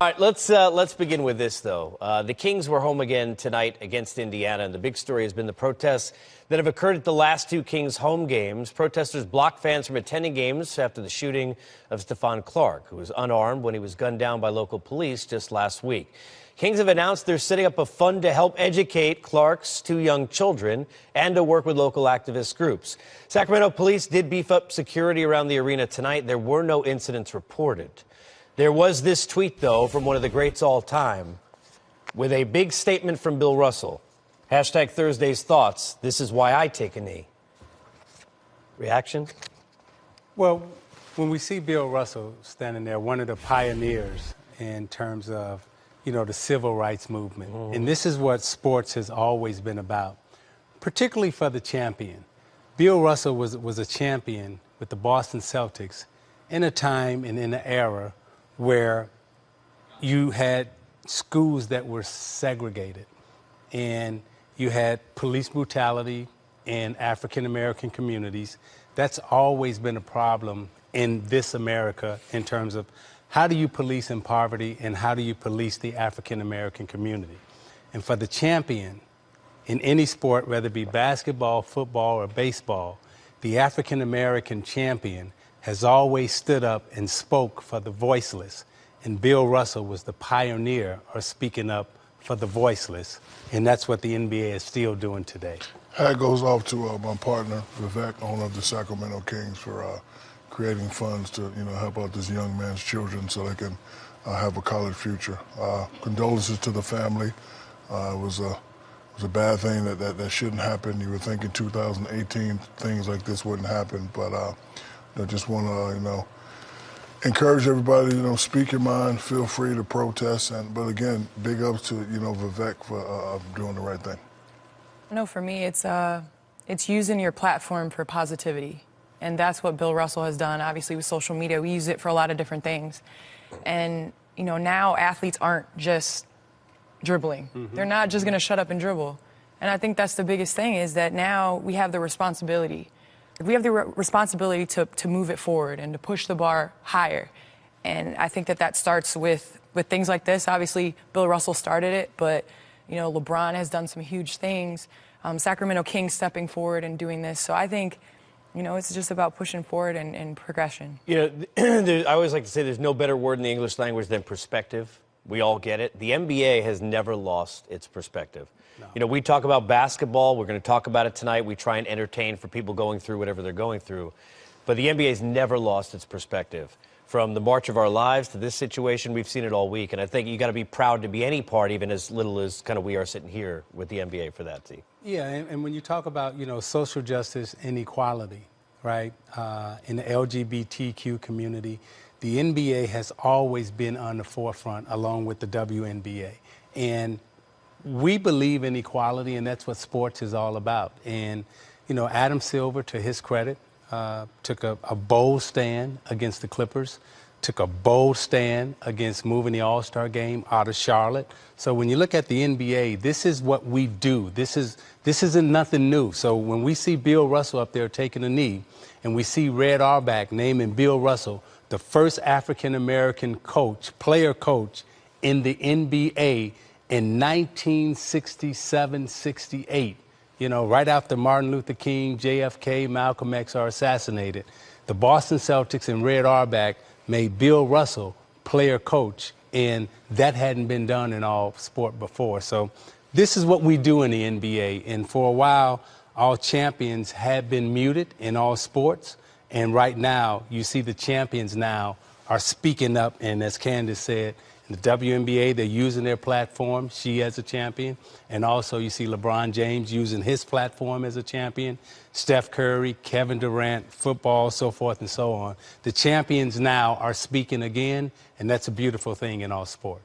All right, let's begin with this, though. The Kings were home again tonight against Indiana, and the big story has been the protests that have occurred at the last two Kings home games. Protesters blocked fans from attending games after the shooting of Stephon Clark, who was unarmed when he was gunned down by local police just last week. Kings have announced they're setting up a fund to help educate Clark's two young children and to work with local activist groups. Sacramento police did beef up security around the arena tonight. There were no incidents reported. There was this tweet, though, from one of the greats all time, with a big statement from Bill Russell. Hashtag Thursday's thoughts. This is why I take a knee. Reaction? Well, when we see Bill Russell standing there, one of the pioneers in terms of, the civil rights movement. And this is what sports has always been about, particularly for the champion. Bill Russell was a champion with the Boston Celtics in a time and in an era where you had schools that were segregated and you had police brutality in African-American communities. That's always been a problem in this America in terms of how do you police in poverty and how do you police the African-American community. And for the champion in any sport, whether it be basketball, football, or baseball, the African-American champion has always stood up and spoke for the voiceless. And Bill Russell was the pioneer of speaking up for the voiceless. And that's what the NBA is still doing today. Hat goes off to my partner, Vivek, owner of the Sacramento Kings, for creating funds to help out this young man's children so they can have a college future. Condolences to the family. It was a bad thing that shouldn't happen. You would think in 2018 things like this wouldn't happen, but I just want to, encourage everybody to, speak your mind, feel free to protest, but again, big ups to, Vivek for doing the right thing. No, for me, it's using your platform for positivity, and that's what Bill Russell has done. Obviously, with social media, we use it for a lot of different things, and now athletes aren't just dribbling. They're not just going to shut up and dribble, and I think that's the biggest thing is that now we have the responsibility. We have the responsibility to move it forward and to push the bar higher. And I think that starts with things like this. Obviously, Bill Russell started it, but, LeBron has done some huge things. Sacramento Kings stepping forward and doing this. So I think, it's just about pushing forward and progression. I always like to say there's no better word in the English language than perspective. We all get it. The NBA has never lost its perspective. No. We talk about basketball. We're going to talk about it tonight. We try and entertain for people going through whatever they're going through. But the NBA has never lost its perspective. From the March of Our Lives to this situation, we've seen it all week. And I think you got to be proud to be any part, even as little as kind of we are sitting here with the NBA for that, T. Yeah, and when you talk about, social justice and equality, right, in the LGBTQ community, the NBA has always been on the forefront along with the WNBA. And we believe in equality, and that's what sports is all about. And, Adam Silver, to his credit, took a bold stand against the Clippers, took a bold stand against moving the All-Star game out of Charlotte. So when you look at the NBA, this is what we do. This isn't nothing new. So when we see Bill Russell up there taking a knee, and we see Red Auerbach naming Bill Russell the first African-American player coach in the NBA in 1967-68, right after Martin Luther King, JFK, Malcolm X are assassinated, the Boston Celtics and Red Auerbach made Bill Russell player coach, and that hadn't been done in all sport before. So this is what we do in the NBA, and for a while, all champions have been muted in all sports, and right now, you see the champions now are speaking up, and as Candace said, in the WNBA, they're using their platform, she as a champion, and also you see LeBron James using his platform as a champion, Steph Curry, Kevin Durant, football, so forth and so on. The champions now are speaking again, and that's a beautiful thing in all sport.